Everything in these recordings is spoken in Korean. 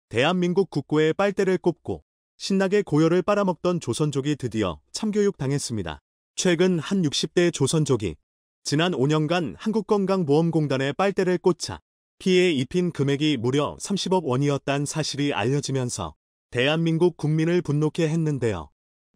대한민국 국고에 빨대를 꼽고 신나게 고열을 빨아먹던 조선족이 드디어 참교육 당했습니다. 최근 한 60대 조선족이 지난 5년간 한국건강보험공단에 빨대를 꽂자 피해에 입힌 금액이 무려 30억 원이었다는 사실이 알려지면서 대한민국 국민을 분노케 했는데요.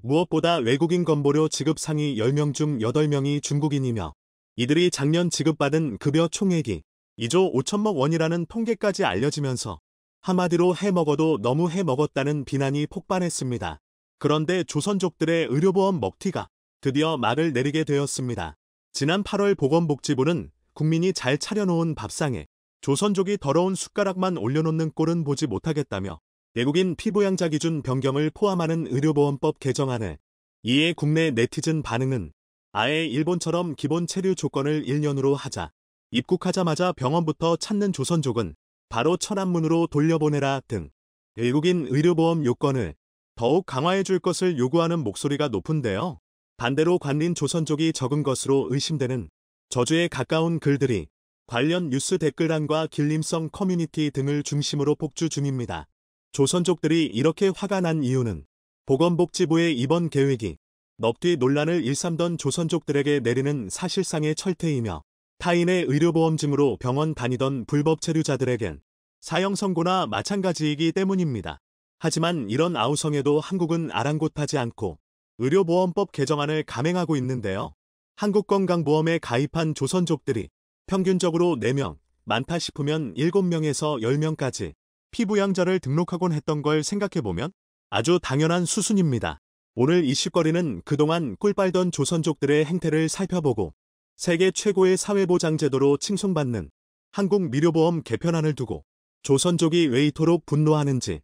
무엇보다 외국인 건보료 지급 상위 10명 중 8명이 중국인이며 이들이 작년 지급받은 급여 총액이 2조 5천억 원이라는 통계까지 알려지면서 한마디로 해먹어도 너무 해먹었다는 비난이 폭발했습니다. 그런데 조선족들의 의료보험 먹튀가 드디어 막을 내리게 되었습니다. 지난 8월 보건복지부는 국민이 잘 차려놓은 밥상에 조선족이 더러운 숟가락만 올려놓는 꼴은 보지 못하겠다며 외국인 피부양자 기준 변경을 포함하는 의료보험법 개정안을 이에 국내 네티즌 반응은 아예 일본처럼 기본 체류 조건을 1년으로 하자 입국하자마자 병원부터 찾는 조선족은 바로 천안문으로 돌려보내라 등 외국인 의료보험 요건을 더욱 강화해 줄 것을 요구하는 목소리가 높은데요. 반대로 관린 조선족이 적은 것으로 의심되는 저주에 가까운 글들이 관련 뉴스 댓글란과 길림성 커뮤니티 등을 중심으로 폭주 중입니다. 조선족들이 이렇게 화가 난 이유는 보건복지부의 이번 계획이 넙뒤 논란을 일삼던 조선족들에게 내리는 사실상의 철퇴이며 타인의 의료보험증으로 병원 다니던 불법 체류자들에겐 사형 선고나 마찬가지이기 때문입니다. 하지만 이런 아우성에도 한국은 아랑곳하지 않고 의료보험법 개정안을 감행하고 있는데요. 한국건강보험에 가입한 조선족들이 평균적으로 4명, 많다 싶으면 7명에서 10명까지 피부양자를 등록하곤 했던 걸 생각해보면 아주 당연한 수순입니다. 오늘 이슈거리는 그동안 꿀 빨던 조선족들의 행태를 살펴보고 세계 최고의 사회보장제도로 칭송받는 한국미료보험 개편안을 두고 조선족이 왜 이토록 분노하는지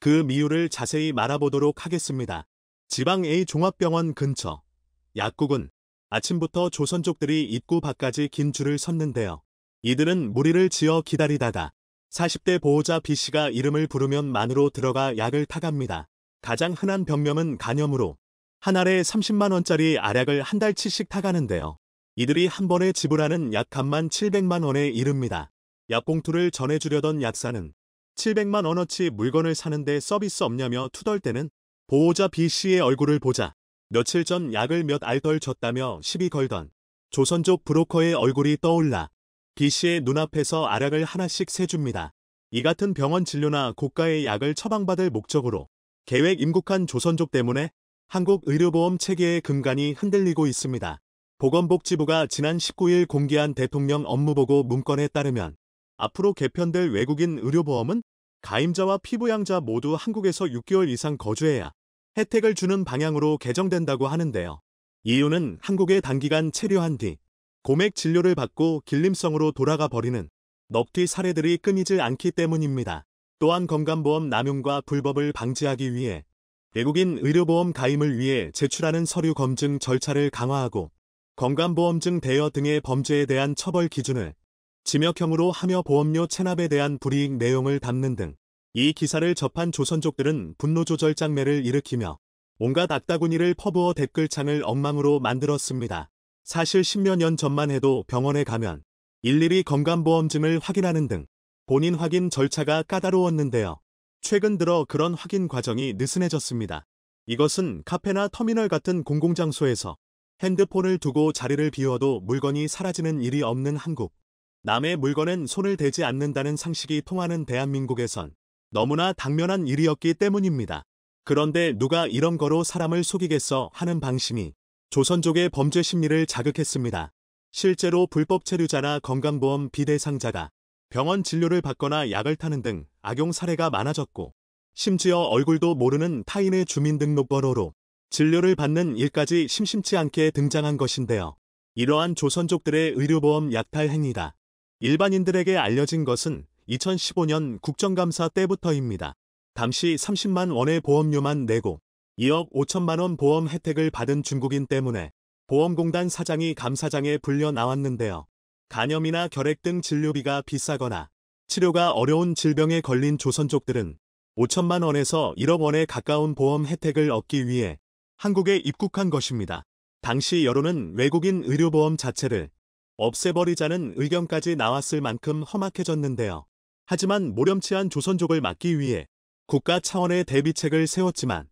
그 미유를 자세히 말아보도록 하겠습니다. 지방 A 종합병원 근처 약국은 아침부터 조선족들이 입구 밖까지 긴 줄을 섰는데요. 이들은 무리를 지어 기다리다가 40대 보호자 B씨가 이름을 부르면 만으로 들어가 약을 타갑니다. 가장 흔한 병명은 간염으로 한 알에 30만 원짜리 알약을 한 달치씩 타가는데요. 이들이 한 번에 지불하는 약값만 700만 원에 이릅니다. 약봉투를 전해주려던 약사는 700만 원어치 물건을 사는데 서비스 없냐며 투덜대는 보호자 B씨의 얼굴을 보자 며칠 전 약을 몇 알 덜 줬다며 시비 걸던 조선족 브로커의 얼굴이 떠올라 B씨의 눈앞에서 알약을 하나씩 세줍니다. 이 같은 병원 진료나 고가의 약을 처방받을 목적으로 계획 임국한 조선족 때문에 한국 의료보험 체계의 근간이 흔들리고 있습니다. 보건복지부가 지난 19일 공개한 대통령 업무보고 문건에 따르면 앞으로 개편될 외국인 의료보험은 가임자와 피부양자 모두 한국에서 6개월 이상 거주해야 혜택을 주는 방향으로 개정된다고 하는데요. 이유는 한국에 단기간 체류한 뒤 고맥 진료를 받고 길림성으로 돌아가 버리는 넙뒤 사례들이 끊이질 않기 때문입니다. 또한 건강보험 남용과 불법을 방지하기 위해 외국인 의료보험 가임을 위해 제출하는 서류 검증 절차를 강화하고 건강보험증 대여 등의 범죄에 대한 처벌 기준을 지명형으로 하며 보험료 체납에 대한 불이익 내용을 담는 등 이 기사를 접한 조선족들은 분노조절 장매를 일으키며 온갖 악다구니를 퍼부어 댓글창을 엉망으로 만들었습니다. 사실 10여 년 전만 해도 병원에 가면 일일이 건강보험증을 확인하는 등 본인 확인 절차가 까다로웠는데요. 최근 들어 그런 확인 과정이 느슨해졌습니다. 이것은 카페나 터미널 같은 공공장소에서 핸드폰을 두고 자리를 비워도 물건이 사라지는 일이 없는 한국. 남의 물건엔 손을 대지 않는다는 상식이 통하는 대한민국에선 너무나 당면한 일이었기 때문입니다. 그런데 누가 이런 거로 사람을 속이겠어 하는 방심이 조선족의 범죄 심리를 자극했습니다. 실제로 불법 체류자나 건강보험 비대상자가 병원 진료를 받거나 약을 타는 등 악용 사례가 많아졌고 심지어 얼굴도 모르는 타인의 주민등록번호로 진료를 받는 일까지 심심치 않게 등장한 것인데요. 이러한 조선족들의 의료보험 약탈 행위가 일반인들에게 알려진 것은 2015년 국정감사 때부터입니다. 당시 30만 원의 보험료만 내고 2억 5천만 원 보험 혜택을 받은 중국인 때문에 보험공단 사장이 감사장에 불려 나왔는데요. 간염이나 결핵 등 진료비가 비싸거나 치료가 어려운 질병에 걸린 조선족들은 5천만 원에서 1억 원에 가까운 보험 혜택을 얻기 위해 한국에 입국한 것입니다. 당시 여론은 외국인 의료보험 자체를 없애버리자는 의견까지 나왔을 만큼 험악해졌는데요. 하지만 모렴치한 조선족을 막기 위해 국가 차원의 대비책을 세웠지만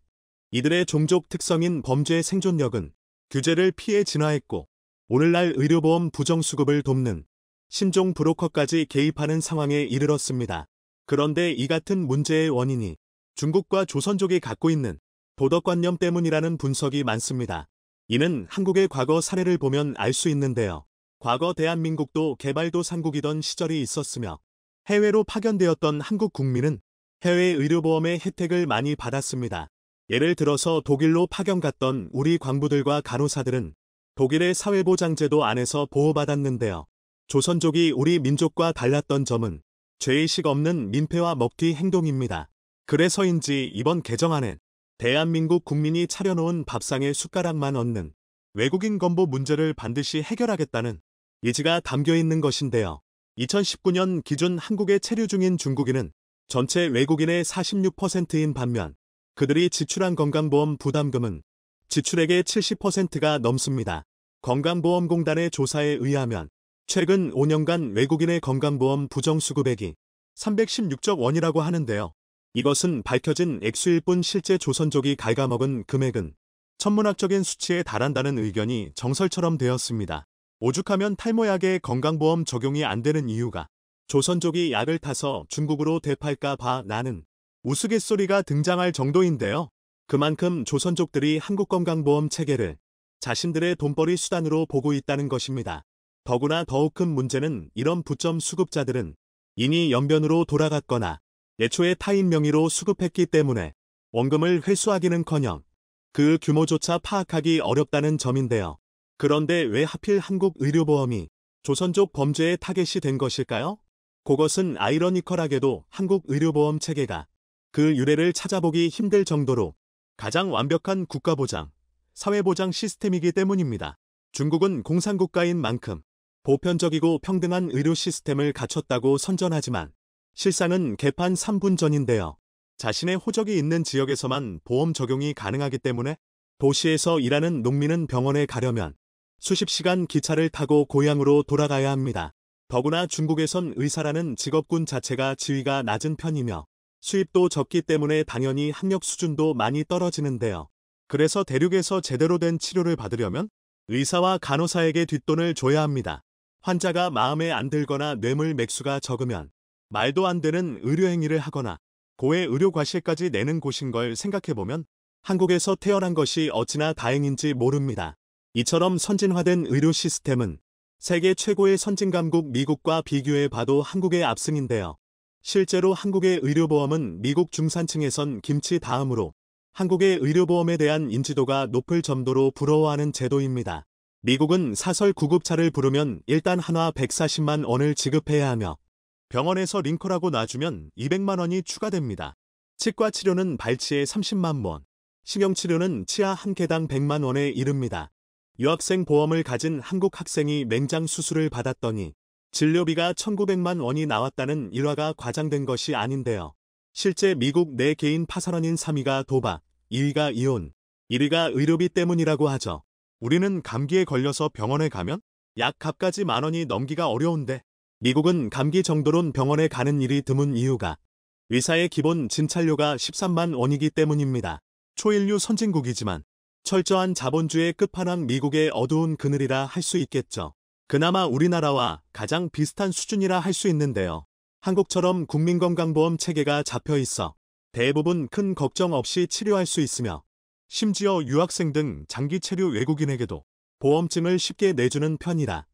이들의 종족 특성인 범죄 생존력은 규제를 피해 진화했고 오늘날 의료보험 부정수급을 돕는 신종 브로커까지 개입하는 상황에 이르렀습니다. 그런데 이 같은 문제의 원인이 중국과 조선족이 갖고 있는 도덕관념 때문이라는 분석이 많습니다. 이는 한국의 과거 사례를 보면 알 수 있는데요. 과거 대한민국도 개발도상국이던 시절이 있었으며 해외로 파견되었던 한국 국민은 해외 의료보험의 혜택을 많이 받았습니다. 예를 들어서 독일로 파견 갔던 우리 광부들과 간호사들은 독일의 사회보장제도 안에서 보호받았는데요. 조선족이 우리 민족과 달랐던 점은 죄의식 없는 민폐와 먹튀 행동입니다. 그래서인지 이번 개정안엔 대한민국 국민이 차려놓은 밥상에 숟가락만 얹는 외국인 건보 문제를 반드시 해결하겠다는 의지가 담겨 있는 것인데요. 2019년 기준 한국에 체류 중인 중국인은 전체 외국인의 46%인 반면 그들이 지출한 건강보험 부담금은 지출액의 70%가 넘습니다. 건강보험공단의 조사에 의하면 최근 5년간 외국인의 건강보험 부정수급액이 316조 원이라고 하는데요. 이것은 밝혀진 액수일 뿐 실제 조선족이 갉아먹은 금액은 천문학적인 수치에 달한다는 의견이 정설처럼 되었습니다. 오죽하면 탈모약의 건강보험 적용이 안 되는 이유가 조선족이 약을 타서 중국으로 되팔까 봐 나는 우스갯소리가 등장할 정도인데요. 그만큼 조선족들이 한국 건강보험 체계를 자신들의 돈벌이 수단으로 보고 있다는 것입니다. 더구나 더욱 큰 문제는 이런 부점 수급자들은 이미 연변으로 돌아갔거나 애초에 타인 명의로 수급했기 때문에 원금을 회수하기는커녕 그 규모조차 파악하기 어렵다는 점인데요. 그런데 왜 하필 한국 의료보험이 조선족 범죄의 타겟이 된 것일까요? 그것은 아이러니컬하게도 한국 의료보험 체계가 그 유래를 찾아보기 힘들 정도로 가장 완벽한 국가보장, 사회보장 시스템이기 때문입니다. 중국은 공산국가인 만큼 보편적이고 평등한 의료 시스템을 갖췄다고 선전하지만 실상은 개판 3분 전인데요. 자신의 호적이 있는 지역에서만 보험 적용이 가능하기 때문에 도시에서 일하는 농민은 병원에 가려면 수십 시간 기차를 타고 고향으로 돌아가야 합니다. 더구나 중국에선 의사라는 직업군 자체가 지위가 낮은 편이며 수입도 적기 때문에 당연히 학력 수준도 많이 떨어지는데요. 그래서 대륙에서 제대로 된 치료를 받으려면 의사와 간호사에게 뒷돈을 줘야 합니다. 환자가 마음에 안 들거나 뇌물 맥수가 적으면 말도 안 되는 의료행위를 하거나 고액 의료과실까지 내는 곳인 걸 생각해보면 한국에서 태어난 것이 어찌나 다행인지 모릅니다. 이처럼 선진화된 의료 시스템은 세계 최고의 선진강국 미국과 비교해봐도 한국의 압승인데요. 실제로 한국의 의료보험은 미국 중산층에선 김치 다음으로 한국의 의료보험에 대한 인지도가 높을 정도로 부러워하는 제도입니다. 미국은 사설 구급차를 부르면 일단 한화 140만 원을 지급해야 하며 병원에서 링커라고 놔주면 200만 원이 추가됩니다. 치과 치료는 발치에 30만 원, 신경치료는 치아 한 개당 100만 원에 이릅니다. 유학생 보험을 가진 한국 학생이 맹장 수술을 받았더니 진료비가 1,900만 원이 나왔다는 일화가 과장된 것이 아닌데요. 실제 미국 내 개인 파산원인 3위가 도박, 2위가 이혼, 1위가 의료비 때문이라고 하죠. 우리는 감기에 걸려서 병원에 가면 약 값까지 만 원이 넘기가 어려운데 미국은 감기 정도론 병원에 가는 일이 드문 이유가 의사의 기본 진찰료가 13만 원이기 때문입니다. 초인류 선진국이지만 철저한 자본주의 끝판왕 미국의 어두운 그늘이라 할 수 있겠죠. 그나마 우리나라와 가장 비슷한 수준이라 할 수 있는데요. 한국처럼 국민건강보험 체계가 잡혀 있어 대부분 큰 걱정 없이 치료할 수 있으며 심지어 유학생 등 장기 체류 외국인에게도 보험증을 쉽게 내주는 편이라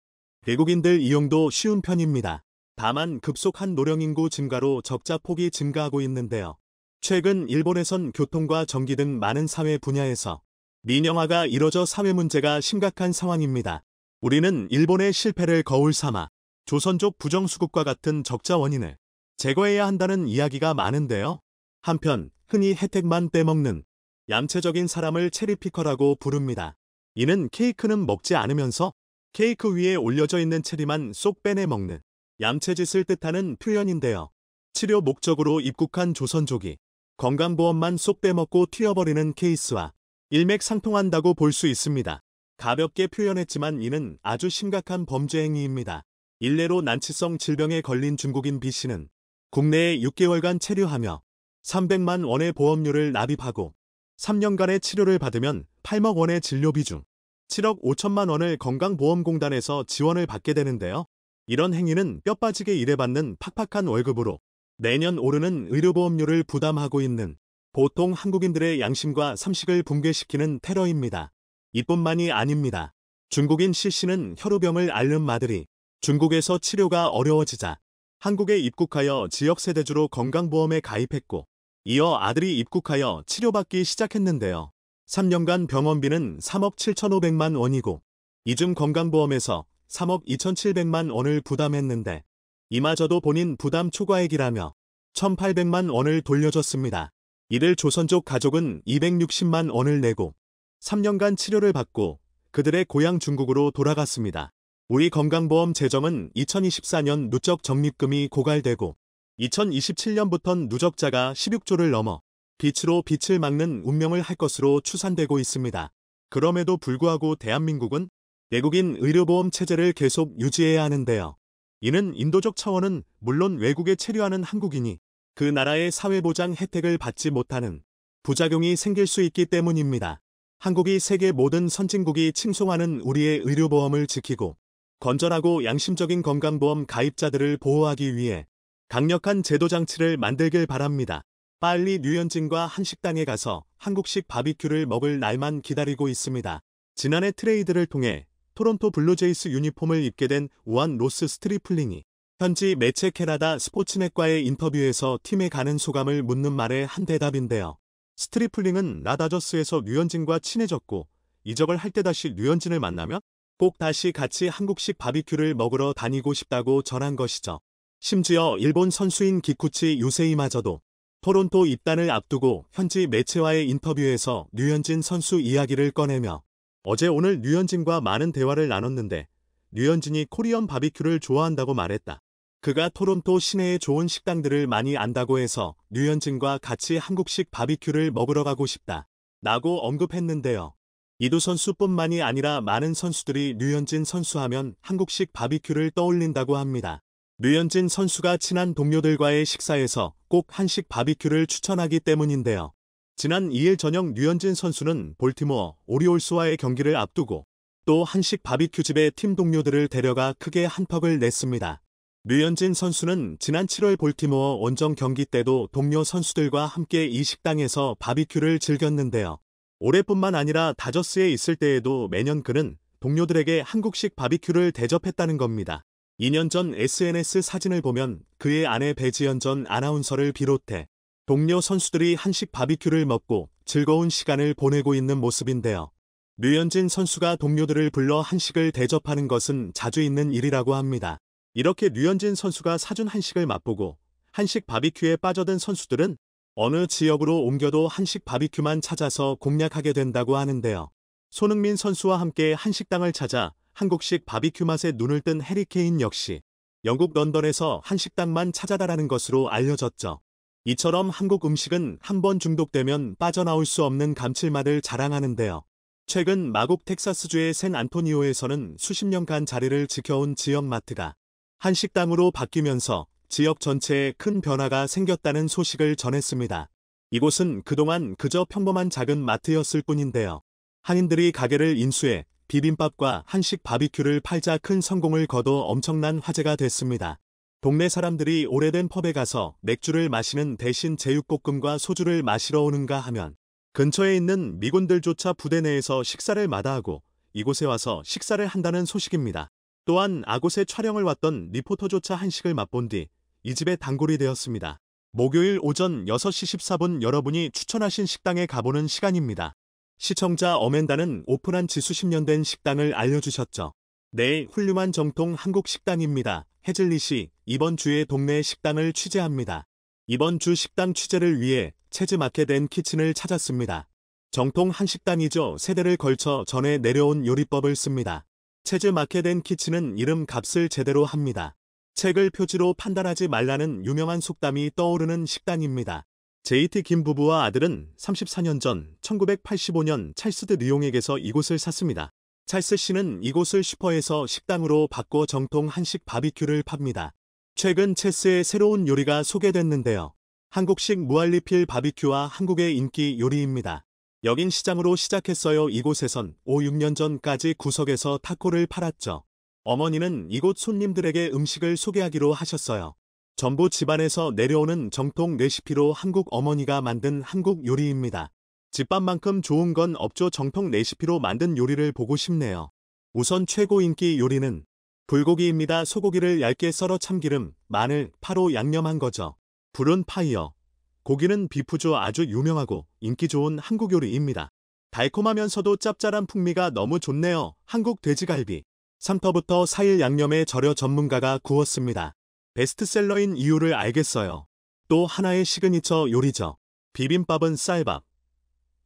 외국인들 이용도 쉬운 편입니다. 다만 급속한 노령인구 증가로 적자 폭이 증가하고 있는데요. 최근 일본에선 교통과 전기 등 많은 사회 분야에서 민영화가 이뤄져 사회 문제가 심각한 상황입니다. 우리는 일본의 실패를 거울 삼아 조선족 부정수급과 같은 적자 원인을 제거해야 한다는 이야기가 많은데요. 한편 흔히 혜택만 떼먹는 얌체적인 사람을 체리피커라고 부릅니다. 이는 케이크는 먹지 않으면서 케이크 위에 올려져 있는 체리만 쏙 빼내 먹는 얌체짓을 뜻하는 표현인데요. 치료 목적으로 입국한 조선족이 건강보험만 쏙 빼먹고 튀어버리는 케이스와 일맥상통한다고 볼 수 있습니다. 가볍게 표현했지만 이는 아주 심각한 범죄 행위입니다. 일례로 난치성 질병에 걸린 중국인 B씨는 국내에 6개월간 체류하며 300만 원의 보험료를 납입하고 3년간의 치료를 받으면 8억 원의 진료비 중 7억 5천만 원을 건강보험공단에서 지원을 받게 되는데요. 이런 행위는 뼈 빠지게 일해받는 팍팍한 월급으로 매년 오르는 의료보험료를 부담하고 있는 보통 한국인들의 양심과 삼식을 붕괴시키는 테러입니다. 이뿐만이 아닙니다. 중국인 C씨는 혈우병을 앓는 마들이 중국에서 치료가 어려워지자 한국에 입국하여 지역세대주로 건강보험에 가입했고 이어 아들이 입국하여 치료받기 시작했는데요. 3년간 병원비는 3억 7,500만 원이고 이중 건강보험에서 3억 2,700만 원을 부담했는데 이마저도 본인 부담 초과액이라며 1,800만 원을 돌려줬습니다. 이들 조선족 가족은 260만 원을 내고 3년간 치료를 받고 그들의 고향 중국으로 돌아갔습니다. 우리 건강보험 재정은 2024년 누적 적립금이 고갈되고 2027년부턴 누적자가 16조를 넘어 빛으로 빛을 막는 운명을 할 것으로 추산되고 있습니다. 그럼에도 불구하고 대한민국은 외국인 의료보험 체제를 계속 유지해야 하는데요. 이는 인도적 차원은 물론 외국에 체류하는 한국인이 그 나라의 사회보장 혜택을 받지 못하는 부작용이 생길 수 있기 때문입니다. 한국이 세계 모든 선진국이 칭송하는 우리의 의료보험을 지키고 건전하고 양심적인 건강보험 가입자들을 보호하기 위해 강력한 제도 장치를 만들길 바랍니다. 빨리 류현진과 한식당에 가서 한국식 바비큐를 먹을 날만 기다리고 있습니다. 지난해 트레이드를 통해 토론토 블루제이스 유니폼을 입게 된 우한 로스 스트리플링이 현지 매체 캐나다 스포츠넷과의 인터뷰에서 팀에 가는 소감을 묻는 말의 한 대답인데요. 스트리플링은 나 다저스에서 류현진과 친해졌고 이적을 할 때 다시 류현진을 만나면 꼭 다시 같이 한국식 바비큐를 먹으러 다니고 싶다고 전한 것이죠. 심지어 일본 선수인 기쿠치 요세이마저도 토론토 입단을 앞두고 현지 매체와의 인터뷰에서 류현진 선수 이야기를 꺼내며 어제 오늘 류현진과 많은 대화를 나눴는데 류현진이 코리안 바비큐를 좋아한다고 말했다. 그가 토론토 시내의 좋은 식당들을 많이 안다고 해서 류현진과 같이 한국식 바비큐를 먹으러 가고 싶다. 라고 언급했는데요. 이두 선수뿐만이 아니라 많은 선수들이 류현진 선수하면 한국식 바비큐를 떠올린다고 합니다. 류현진 선수가 친한 동료들과의 식사에서 꼭 한식 바비큐를 추천하기 때문인데요. 지난 2일 저녁 류현진 선수는 볼티모어 오리올스와의 경기를 앞두고 또 한식 바비큐집의 팀 동료들을 데려가 크게 한턱을 냈습니다. 류현진 선수는 지난 7월 볼티모어 원정 경기 때도 동료 선수들과 함께 이 식당에서 바비큐를 즐겼는데요. 올해뿐만 아니라 다저스에 있을 때에도 매년 그는 동료들에게 한국식 바비큐를 대접했다는 겁니다. 2년 전 SNS 사진을 보면 그의 아내 배지연 전 아나운서를 비롯해 동료 선수들이 한식 바비큐를 먹고 즐거운 시간을 보내고 있는 모습인데요. 류현진 선수가 동료들을 불러 한식을 대접하는 것은 자주 있는 일이라고 합니다. 이렇게 류현진 선수가 사준 한식을 맛보고 한식 바비큐에 빠져든 선수들은 어느 지역으로 옮겨도 한식 바비큐만 찾아서 공략하게 된다고 하는데요. 손흥민 선수와 함께 한식당을 찾아 한국식 바비큐 맛에 눈을 뜬 해리 케인 역시 영국 런던에서 한식당만 찾아다라는 것으로 알려졌죠. 이처럼 한국 음식은 한번 중독되면 빠져나올 수 없는 감칠맛을 자랑하는데요. 최근 마곡 텍사스주의 샌 안토니오에서는 수십 년간 자리를 지켜온 지역 마트가 한식당으로 바뀌면서 지역 전체에 큰 변화가 생겼다는 소식을 전했습니다. 이곳은 그동안 그저 평범한 작은 마트였을 뿐인데요. 한인들이 가게를 인수해 비빔밥과 한식 바비큐를 팔자 큰 성공을 거둬 엄청난 화제가 됐습니다. 동네 사람들이 오래된 펍에 가서 맥주를 마시는 대신 제육볶음과 소주를 마시러 오는가 하면 근처에 있는 미군들조차 부대 내에서 식사를 마다하고 이곳에 와서 식사를 한다는 소식입니다. 또한 아곳에 촬영을 왔던 리포터조차 한식을 맛본 뒤 이 집에 단골이 되었습니다. 목요일 오전 6시 14분 여러분이 추천하신 식당에 가보는 시간입니다. 시청자 어멘다는 오픈한 지 수십 년 된 식당을 알려주셨죠. 네, 훌륭한 정통 한국 식당입니다. 해즐릿이 이번 주에 동네 식당을 취재합니다. 이번 주 식당 취재를 위해 체즈 마켓 앤 키친을 찾았습니다. 정통 한식당이죠. 세대를 걸쳐 전해 내려온 요리법을 씁니다. 체즈 마켓 앤 키친은 이름 값을 제대로 합니다. 책을 표지로 판단하지 말라는 유명한 속담이 떠오르는 식당입니다. JT 김 부부와 아들은 34년 전 1985년 찰스 드 리옹에게서 이곳을 샀습니다. 찰스 씨는 이곳을 슈퍼에서 식당으로 바꿔 정통 한식 바비큐를 팝니다. 최근 체스의 새로운 요리가 소개됐는데요. 한국식 무한리필 바비큐와 한국의 인기 요리입니다. 여긴 시장으로 시작했어요. 이곳에선 5, 6년 전까지 구석에서 타코를 팔았죠. 어머니는 이곳 손님들에게 음식을 소개하기로 하셨어요. 전부 집안에서 내려오는 정통 레시피로 한국 어머니가 만든 한국 요리입니다. 집밥만큼 좋은 건 없죠. 정통 레시피로 만든 요리를 보고 싶네요. 우선 최고 인기 요리는 불고기입니다. 소고기를 얇게 썰어 참기름, 마늘, 파로 양념한 거죠. 불은 파이어. 고기는 비프죠. 아주 유명하고 인기 좋은 한국 요리입니다. 달콤하면서도 짭짤한 풍미가 너무 좋네요. 한국 돼지갈비. 3터부터 4일 양념에 절여 전문가가 구웠습니다. 베스트셀러인 이유를 알겠어요. 또 하나의 시그니처 요리죠. 비빔밥은 쌀밥,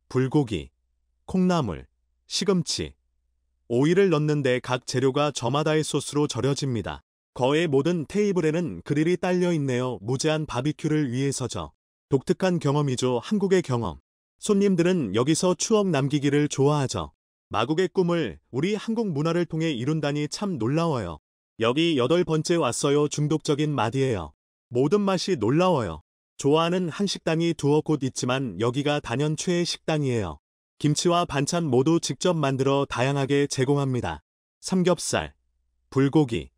불고기, 콩나물, 시금치, 오이를 넣는데 각 재료가 저마다의 소스로 절여집니다. 거의 모든 테이블에는 그릴이 딸려 있네요. 무제한 바비큐를 위해서죠. 독특한 경험이죠. 한국의 경험. 손님들은 여기서 추억 남기기를 좋아하죠. 마국의 꿈을 우리 한국 문화를 통해 이룬다니 참 놀라워요. 여기 8번째 왔어요. 중독적인 맛이에요. 모든 맛이 놀라워요. 좋아하는 한식당이 두어 곳 있지만 여기가 단연 최애 식당이에요. 김치와 반찬 모두 직접 만들어 다양하게 제공합니다. 삼겹살, 불고기,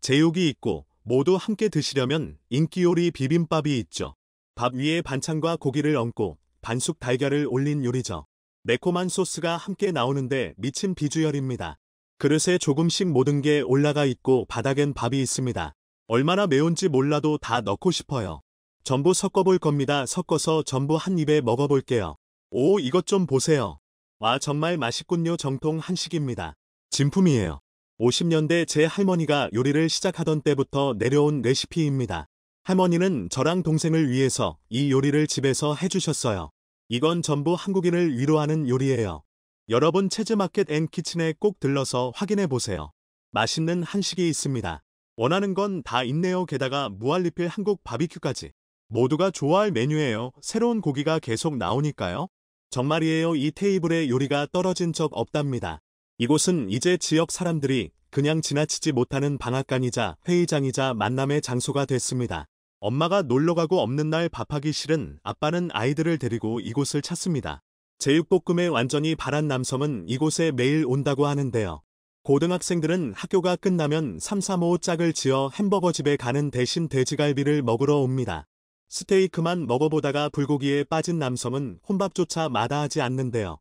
제육이 있고 모두 함께 드시려면 인기 요리 비빔밥이 있죠. 밥 위에 반찬과 고기를 얹고 반숙 달걀을 올린 요리죠. 매콤한 소스가 함께 나오는데 미친 비주얼입니다. 그릇에 조금씩 모든 게 올라가 있고 바닥엔 밥이 있습니다. 얼마나 매운지 몰라도 다 넣고 싶어요. 전부 섞어볼 겁니다. 섞어서 전부 한 입에 먹어볼게요. 오, 이것 좀 보세요. 와, 정말 맛있군요. 정통 한식입니다. 진품이에요. 50년대 제 할머니가 요리를 시작하던 때부터 내려온 레시피입니다. 할머니는 저랑 동생을 위해서 이 요리를 집에서 해주셨어요. 이건 전부 한국인을 위로하는 요리예요. 여러분 체즈마켓 앤 키친에 꼭 들러서 확인해보세요. 맛있는 한식이 있습니다. 원하는 건 다 있네요. 게다가 무한리필 한국 바비큐까지. 모두가 좋아할 메뉴예요. 새로운 고기가 계속 나오니까요. 정말이에요. 이 테이블에 요리가 떨어진 적 없답니다. 이곳은 이제 지역 사람들이 그냥 지나치지 못하는 방앗간이자 회의장이자 만남의 장소가 됐습니다. 엄마가 놀러가고 없는 날 밥하기 싫은 아빠는 아이들을 데리고 이곳을 찾습니다. 제육볶음에 완전히 반한 남성은 이곳에 매일 온다고 하는데요. 고등학생들은 학교가 끝나면 335 짝을 지어 햄버거집에 가는 대신 돼지갈비를 먹으러 옵니다. 스테이크만 먹어보다가 불고기에 빠진 남성은 혼밥조차 마다하지 않는데요.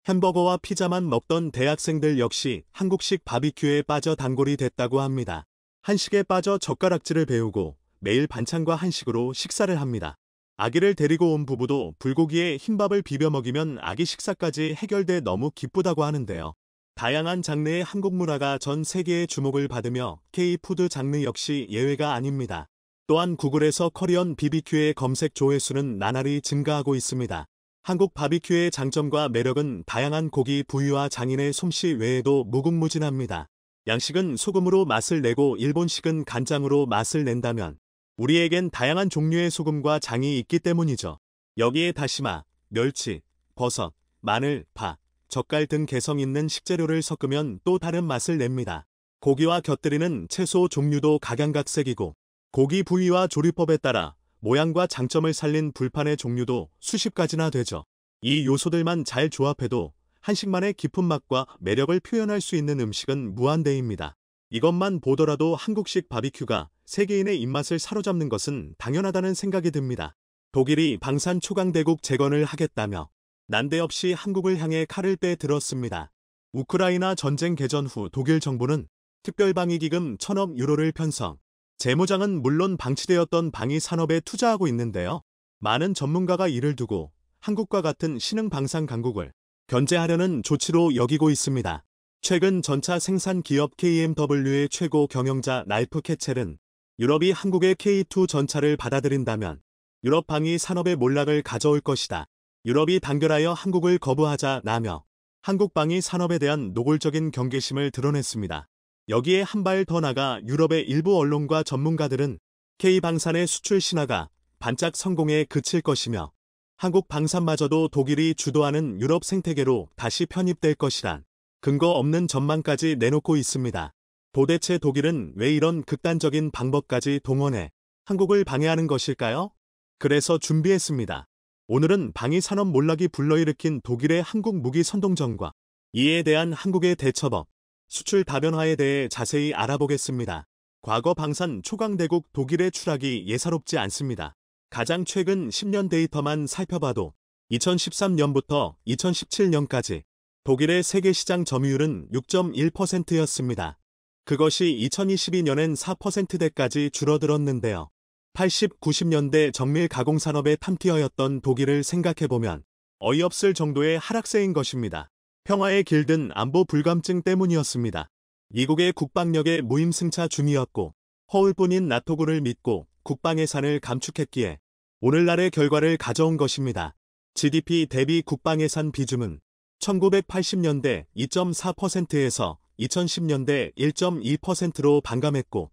햄버거와 피자만 먹던 대학생들 역시 한국식 바비큐에 빠져 단골이 됐다고 합니다. 한식에 빠져 젓가락질을 배우고 매일 반찬과 한식으로 식사를 합니다. 아기를 데리고 온 부부도 불고기에 흰밥을 비벼 먹이면 아기 식사까지 해결돼 너무 기쁘다고 하는데요. 다양한 장르의 한국 문화가 전 세계의 주목을 받으며 K-푸드 장르 역시 예외가 아닙니다. 또한 구글에서 커리언 BBQ의 검색 조회수는 나날이 증가하고 있습니다. 한국 바비큐의 장점과 매력은 다양한 고기 부위와 장인의 솜씨 외에도 무궁무진합니다. 양식은 소금으로 맛을 내고 일본식은 간장으로 맛을 낸다면 우리에겐 다양한 종류의 소금과 장이 있기 때문이죠. 여기에 다시마, 멸치, 버섯, 마늘, 파, 젓갈 등 개성 있는 식재료를 섞으면 또 다른 맛을 냅니다. 고기와 곁들이는 채소 종류도 각양각색이고 고기 부위와 조리법에 따라 모양과 장점을 살린 불판의 종류도 수십 가지나 되죠. 이 요소들만 잘 조합해도 한식만의 깊은 맛과 매력을 표현할 수 있는 음식은 무한대입니다. 이것만 보더라도 한국식 바비큐가 세계인의 입맛을 사로잡는 것은 당연하다는 생각이 듭니다. 독일이 방산 초강대국 재건을 하겠다며 난데없이 한국을 향해 칼을 빼들었습니다. 우크라이나 전쟁 개전 후 독일 정부는 특별방위기금 1,000억 유로를 편성. 재무장은 물론 방치되었던 방위 산업에 투자하고 있는데요. 많은 전문가가 이를 두고 한국과 같은 신흥 방산 강국을 견제하려는 조치로 여기고 있습니다. 최근 전차 생산 기업 KMW의 최고 경영자 랄프 케첼은 유럽이 한국의 K2 전차를 받아들인다면 유럽 방위 산업의 몰락을 가져올 것이다. 유럽이 단결하여 한국을 거부하자라며 한국 방위 산업에 대한 노골적인 경계심을 드러냈습니다. 여기에 한 발 더 나가 유럽의 일부 언론과 전문가들은 K방산의 수출 신화가 반짝 성공에 그칠 것이며 한국 방산마저도 독일이 주도하는 유럽 생태계로 다시 편입될 것이란 근거 없는 전망까지 내놓고 있습니다. 도대체 독일은 왜 이런 극단적인 방법까지 동원해 한국을 방해하는 것일까요? 그래서 준비했습니다. 오늘은 방위산업 몰락이 불러일으킨 독일의 한국 무기 선동전과 이에 대한 한국의 대처법, 수출 다변화에 대해 자세히 알아보겠습니다. 과거 방산 초강대국 독일의 추락이 예사롭지 않습니다. 가장 최근 10년 데이터만 살펴봐도 2013년부터 2017년까지 독일의 세계시장 점유율은 6.1%였습니다. 그것이 2022년엔 4%대까지 줄어들었는데요. 80, 90년대 정밀 가공산업의 탐티어였던 독일을 생각해보면 어이없을 정도의 하락세인 것입니다. 평화에 길든 안보 불감증 때문이었습니다. 미국의 국방력의 무임승차 중이었고 허울뿐인 나토군을 믿고 국방 예산을 감축했기에 오늘날의 결과를 가져온 것입니다. GDP 대비 국방 예산 비중은 1980년대 2.4%에서 2010년대 1.2%로 반감했고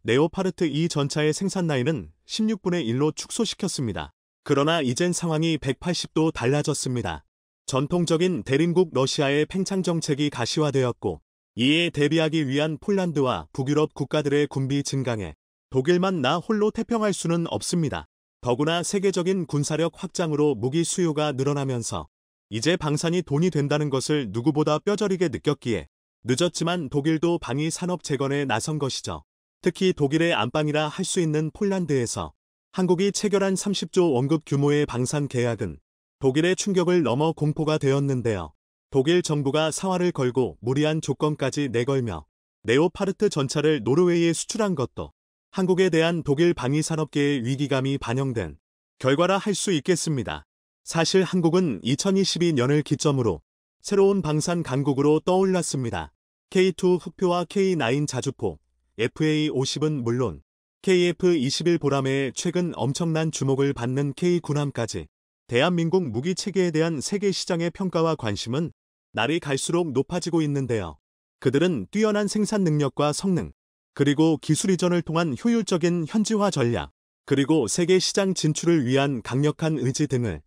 레오파르트 2 전차의 생산 라인은 16분의 1로 축소시켰습니다. 그러나 이젠 상황이 180도 달라졌습니다. 전통적인 대림국 러시아의 팽창 정책이 가시화되었고 이에 대비하기 위한 폴란드와 북유럽 국가들의 군비 증강에 독일만 나 홀로 태평할 수는 없습니다. 더구나 세계적인 군사력 확장으로 무기 수요가 늘어나면서 이제 방산이 돈이 된다는 것을 누구보다 뼈저리게 느꼈기에 늦었지만 독일도 방위 산업 재건에 나선 것이죠. 특히 독일의 안방이라 할 수 있는 폴란드에서 한국이 체결한 30조 원급 규모의 방산 계약은 독일의 충격을 넘어 공포가 되었는데요. 독일 정부가 사활을 걸고 무리한 조건까지 내걸며 레오파르트 전차를 노르웨이에 수출한 것도 한국에 대한 독일 방위산업계의 위기감이 반영된 결과라 할 수 있겠습니다. 사실 한국은 2022년을 기점으로 새로운 방산 강국으로 떠올랐습니다. K2 흑표와 K9 자주포, FA50은 물론 KF21 보람에 최근 엄청난 주목을 받는 K9함까지 대한민국 무기체계에 대한 세계 시장의 평가와 관심은 날이 갈수록 높아지고 있는데요. 그들은 뛰어난 생산 능력과 성능, 그리고 기술 이전을 통한 효율적인 현지화 전략, 그리고 세계 시장 진출을 위한 강력한 의지 등을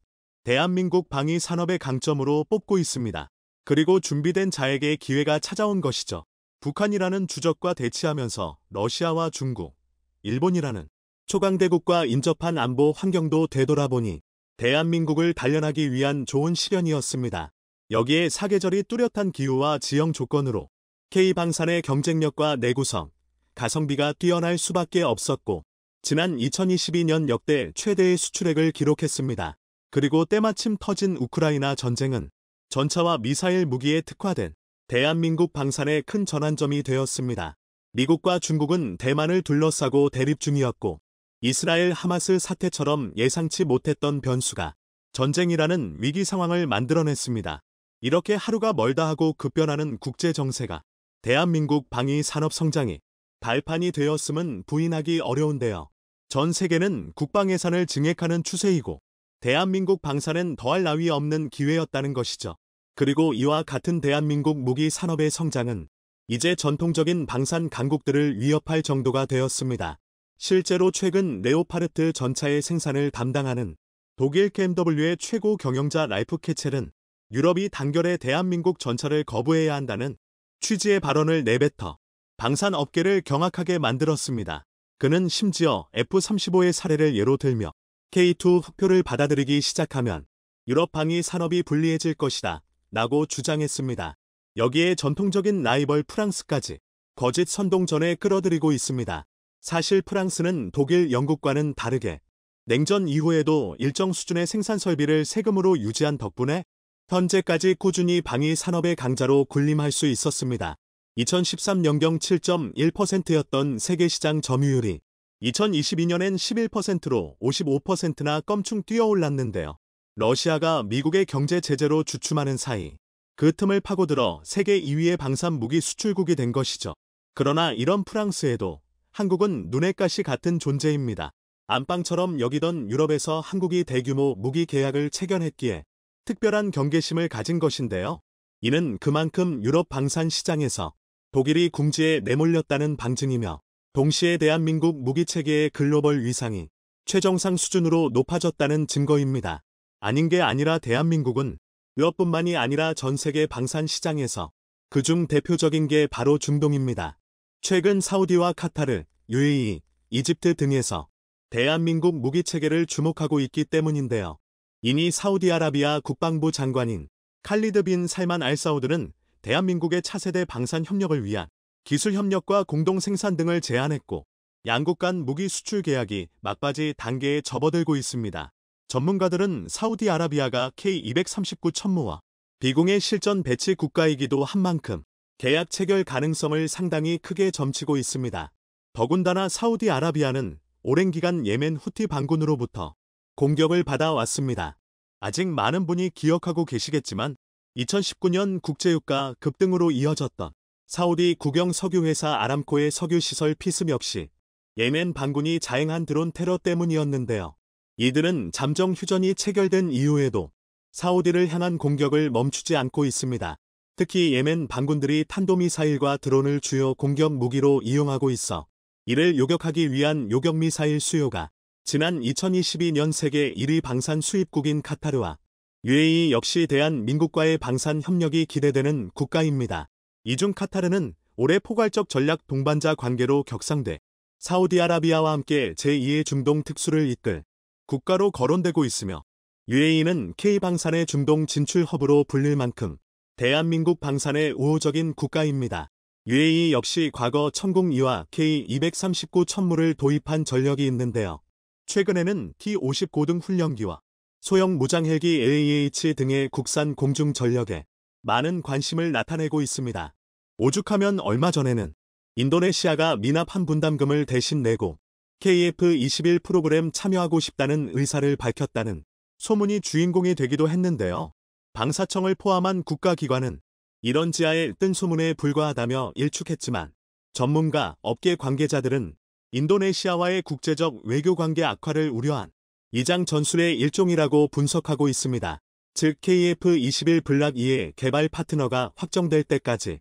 대한민국 방위 산업의 강점으로 뽑고 있습니다. 그리고 준비된 자에게 기회가 찾아온 것이죠. 북한이라는 주적과 대치하면서 러시아와 중국, 일본이라는 초강대국과 인접한 안보 환경도 되돌아보니 대한민국을 단련하기 위한 좋은 시련이었습니다. 여기에 사계절이 뚜렷한 기후와 지형 조건으로 K방산의 경쟁력과 내구성, 가성비가 뛰어날 수밖에 없었고 지난 2022년 역대 최대의 수출액을 기록했습니다. 그리고 때마침 터진 우크라이나 전쟁은 전차와 미사일 무기에 특화된 대한민국 방산의 큰 전환점이 되었습니다. 미국과 중국은 대만을 둘러싸고 대립 중이었고 이스라엘 하마스 사태처럼 예상치 못했던 변수가 전쟁이라는 위기 상황을 만들어냈습니다. 이렇게 하루가 멀다 하고 급변하는 국제 정세가 대한민국 방위 산업 성장이 발판이 되었음은 부인하기 어려운데요. 전 세계는 국방 예산을 증액하는 추세이고 대한민국 방산엔 더할 나위 없는 기회였다는 것이죠. 그리고 이와 같은 대한민국 무기 산업의 성장은 이제 전통적인 방산 강국들을 위협할 정도가 되었습니다. 실제로 최근 레오파르트 전차의 생산을 담당하는 독일 KMW의 최고 경영자 랄프 케첼은 유럽이 단결에 대한민국 전차를 거부해야 한다는 취지의 발언을 내뱉어 방산 업계를 경악하게 만들었습니다. 그는 심지어 F-35의 사례를 예로 들며 K2 흑표를 받아들이기 시작하면 유럽 방위 산업이 불리해질 것이다 라고 주장했습니다. 여기에 전통적인 라이벌 프랑스까지 거짓 선동전에 끌어들이고 있습니다. 사실 프랑스는 독일, 영국과는 다르게 냉전 이후에도 일정 수준의 생산 설비를 세금으로 유지한 덕분에 현재까지 꾸준히 방위 산업의 강자로 군림할 수 있었습니다. 2013년경 7.1%였던 세계시장 점유율이 2022년엔 11%로 55%나 껑충 뛰어올랐는데요. 러시아가 미국의 경제 제재로 주춤하는 사이 그 틈을 파고들어 세계 2위의 방산 무기 수출국이 된 것이죠. 그러나 이런 프랑스에도 한국은 눈의 가시 같은 존재입니다. 안방처럼 여기던 유럽에서 한국이 대규모 무기 계약을 체결했기에 특별한 경계심을 가진 것인데요. 이는 그만큼 유럽 방산 시장에서 독일이 궁지에 내몰렸다는 방증이며 동시에 대한민국 무기체계의 글로벌 위상이 최정상 수준으로 높아졌다는 증거입니다. 아닌 게 아니라 대한민국은 유럽뿐만이 아니라 전 세계 방산 시장에서 그중 대표적인 게 바로 중동입니다. 최근 사우디와 카타르, UAE, 이집트 등에서 대한민국 무기 체계를 주목하고 있기 때문인데요. 이니 사우디아라비아 국방부 장관인 칼리드 빈 살만 알 사우드는 대한민국의 차세대 방산 협력을 위한 기술 협력과 공동 생산 등을 제안했고, 양국 간 무기 수출 계약이 막바지 단계에 접어들고 있습니다. 전문가들은 사우디아라비아가 K239 천무와 비공의 실전 배치 국가이기도 한 만큼 계약 체결 가능성을 상당히 크게 점치고 있습니다. 더군다나 사우디아라비아는 오랜 기간 예멘 후티 반군으로부터 공격을 받아왔습니다. 아직 많은 분이 기억하고 계시겠지만 2019년 국제유가 급등으로 이어졌던 사우디 국영 석유회사 아람코의 석유시설 피습 역시 예멘 반군이 자행한 드론 테러 때문이었는데요. 이들은 잠정 휴전이 체결된 이후에도 사우디를 향한 공격을 멈추지 않고 있습니다. 특히 예멘 반군들이 탄도미사일과 드론을 주요 공격 무기로 이용하고 있어 이를 요격하기 위한 요격미사일 수요가 지난 2022년 세계 1위 방산 수입국인 카타르와 UAE 역시 대한민국과의 방산 협력이 기대되는 국가입니다. 이중 카타르는 올해 포괄적 전략 동반자 관계로 격상돼 사우디아라비아와 함께 제2의 중동 특수를 이끌 국가로 거론되고 있으며, UAE는 K방산의 중동 진출 허브로 불릴 만큼 대한민국 방산의 우호적인 국가입니다. UAE 역시 과거 천공2와 K239 천무를 도입한 전력이 있는데요. 최근에는 T-50 고등 훈련기와 소형 무장헬기 AEH 등의 국산 공중 전력에 많은 관심을 나타내고 있습니다. 오죽하면 얼마 전에는 인도네시아가 미납 한 분담금을 대신 내고 KF-21 프로그램 참여하고 싶다는 의사를 밝혔다는 소문이 주인공이 되기도 했는데요. 방사청을 포함한 국가기관은 이런 지하에 뜬 소문에 불과하다며 일축했지만, 전문가, 업계 관계자들은 인도네시아와의 국제적 외교관계 악화를 우려한 이장 전술의 일종이라고 분석하고 있습니다. 즉 KF-21 블락 2의 개발 파트너가 확정될 때까지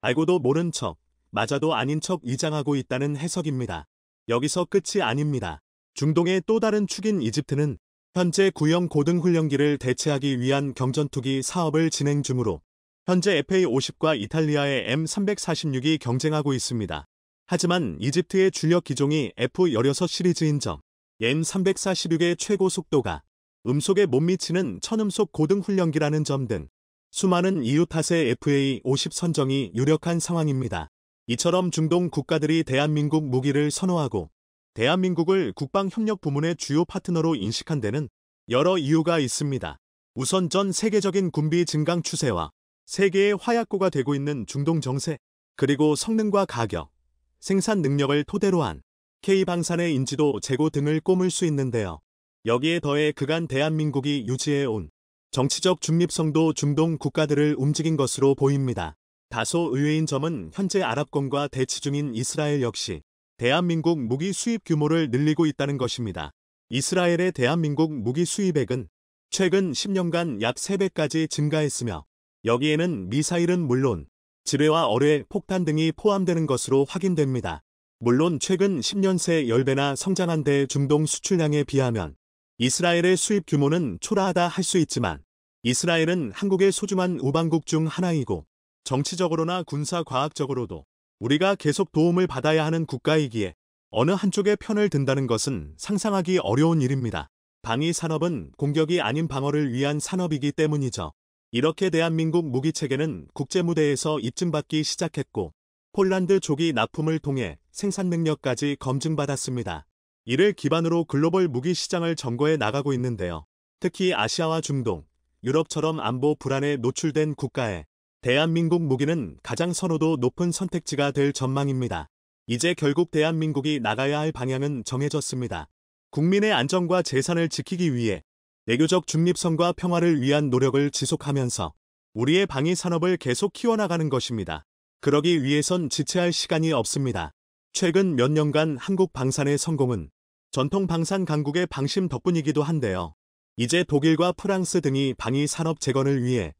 알고도 모른 척, 맞아도 아닌 척 위장하고 있다는 해석입니다. 여기서 끝이 아닙니다. 중동의 또 다른 축인 이집트는 현재 구형 고등훈련기를 대체하기 위한 경전투기 사업을 진행 중으로 현재 FA-50과 이탈리아의 M346이 경쟁하고 있습니다. 하지만 이집트의 주력 기종이 F-16 시리즈인 점, M346의 최고 속도가 음속에 못 미치는 천음속 고등훈련기라는 점 등 수많은 이유 탓에 FA-50 선정이 유력한 상황입니다. 이처럼 중동 국가들이 대한민국 무기를 선호하고 대한민국을 국방협력 부문의 주요 파트너로 인식한 데는 여러 이유가 있습니다. 우선 전 세계적인 군비 증강 추세와 세계의 화약고가 되고 있는 중동 정세, 그리고 성능과 가격, 생산 능력을 토대로 한 K방산의 인지도 재고 등을 꼽을 수 있는데요. 여기에 더해 그간 대한민국이 유지해온 정치적 중립성도 중동 국가들을 움직인 것으로 보입니다. 다소 의외인 점은 현재 아랍권과 대치 중인 이스라엘 역시 대한민국 무기 수입 규모를 늘리고 있다는 것입니다. 이스라엘의 대한민국 무기 수입액은 최근 10년간 약 3배까지 증가했으며, 여기에는 미사일은 물론 지뢰와 어뢰, 폭탄 등이 포함되는 것으로 확인됩니다. 물론 최근 10년 새 10배나 성장한 데 중동 수출량에 비하면 이스라엘의 수입 규모는 초라하다 할 수 있지만, 이스라엘은 한국의 소중한 우방국 중 하나이고 정치적으로나 군사과학적으로도 우리가 계속 도움을 받아야 하는 국가이기에 어느 한쪽의 편을 든다는 것은 상상하기 어려운 일입니다. 방위 산업은 공격이 아닌 방어를 위한 산업이기 때문이죠. 이렇게 대한민국 무기체계는 국제무대에서 입증받기 시작했고, 폴란드 조기 납품을 통해 생산 능력까지 검증받았습니다. 이를 기반으로 글로벌 무기 시장을 점거해 나가고 있는데요. 특히 아시아와 중동, 유럽처럼 안보 불안에 노출된 국가에 대한민국 무기는 가장 선호도 높은 선택지가 될 전망입니다. 이제 결국 대한민국이 나가야 할 방향은 정해졌습니다. 국민의 안전과 재산을 지키기 위해 외교적 중립성과 평화를 위한 노력을 지속하면서 우리의 방위 산업을 계속 키워나가는 것입니다. 그러기 위해선 지체할 시간이 없습니다. 최근 몇 년간 한국 방산의 성공은 전통 방산 강국의 방심 덕분이기도 한데요. 이제 독일과 프랑스 등이 방위 산업 재건을 위해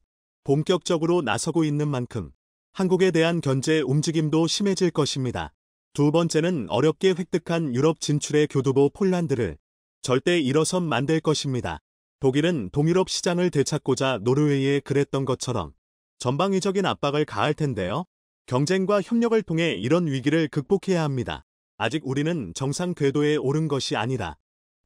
본격적으로 나서고 있는 만큼 한국에 대한 견제 움직임도 심해질 것입니다. 두 번째는 어렵게 획득한 유럽 진출의 교두보 폴란드를 절대 일어선 만들 것입니다. 독일은 동유럽 시장을 되찾고자 노르웨이에 그랬던 것처럼 전방위적인 압박을 가할 텐데요. 경쟁과 협력을 통해 이런 위기를 극복해야 합니다. 아직 우리는 정상 궤도에 오른 것이 아니라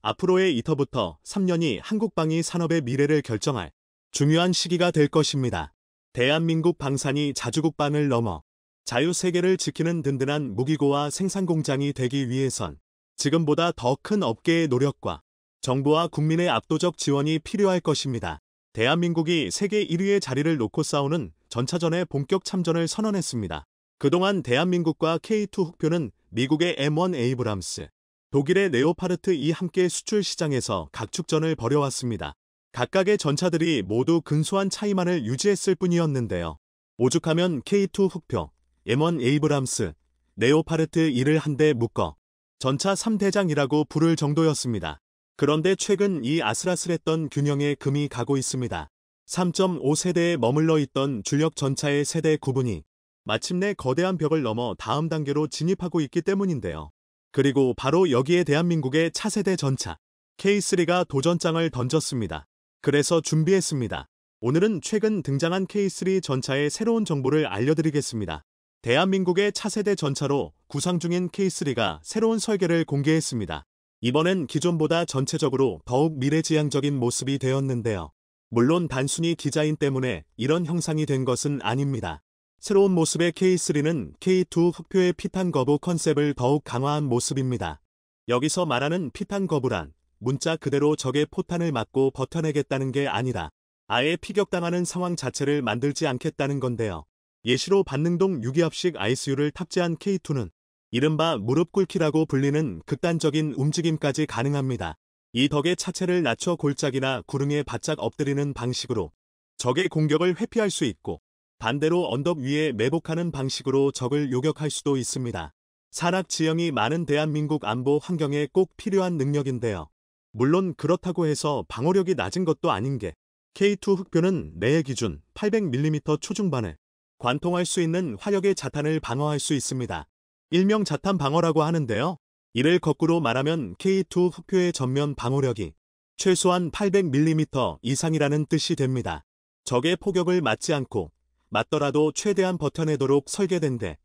앞으로의 2터부터 3년이 한국 방위 산업의 미래를 결정할 중요한 시기가 될 것입니다. 대한민국 방산이 자주국방을 넘어 자유세계를 지키는 든든한 무기고와 생산공장이 되기 위해선 지금보다 더 큰 업계의 노력과 정부와 국민의 압도적 지원이 필요할 것입니다. 대한민국이 세계 1위의 자리를 놓고 싸우는 전차전에 본격 참전을 선언했습니다. 그동안 대한민국과 K2 흑표는 미국의 M1 에이브람스, 독일의 레오파르트 2 함께 수출 시장에서 각축전을 벌여왔습니다. 각각의 전차들이 모두 근소한 차이만을 유지했을 뿐이었는데요. 오죽하면 K2 흑표, M1 에이브람스, 레오파르트 2를 한데 묶어 전차 3대장이라고 부를 정도였습니다. 그런데 최근 이 아슬아슬했던 균형에 금이 가고 있습니다. 3.5세대에 머물러 있던 주력 전차의 세대 구분이 마침내 거대한 벽을 넘어 다음 단계로 진입하고 있기 때문인데요. 그리고 바로 여기에 대한민국의 차세대 전차 K3가 도전장을 던졌습니다. 그래서 준비했습니다. 오늘은 최근 등장한 K3 전차의 새로운 정보를 알려드리겠습니다. 대한민국의 차세대 전차로 구상 중인 K3가 새로운 설계를 공개했습니다. 이번엔 기존보다 전체적으로 더욱 미래지향적인 모습이 되었는데요. 물론 단순히 디자인 때문에 이런 형상이 된 것은 아닙니다. 새로운 모습의 K3는 K2 흑표의 피탄 거부 컨셉을 더욱 강화한 모습입니다. 여기서 말하는 피탄 거부란 문자 그대로 적의 포탄을 맞고 버텨내겠다는 게 아니라 아예 피격당하는 상황 자체를 만들지 않겠다는 건데요. 예시로 반능동 유기압식 ISU를 탑재한 K2는 이른바 무릎 꿇기라고 불리는 극단적인 움직임까지 가능합니다. 이 덕에 차체를 낮춰 골짜기나 구릉에 바짝 엎드리는 방식으로 적의 공격을 회피할 수 있고 반대로 언덕 위에 매복하는 방식으로 적을 요격할 수도 있습니다. 산악 지형이 많은 대한민국 안보 환경에 꼭 필요한 능력인데요. 물론 그렇다고 해서 방어력이 낮은 것도 아닌 게 K2 흑표는 내의 기준 800mm 초중반을 관통할 수 있는 화력의 자탄을 방어할 수 있습니다. 일명 자탄 방어라고 하는데요. 이를 거꾸로 말하면 K2 흑표의 전면 방어력이 최소한 800mm 이상이라는 뜻이 됩니다. 적의 포격을 맞지 않고 맞더라도 최대한 버텨내도록 설계된 데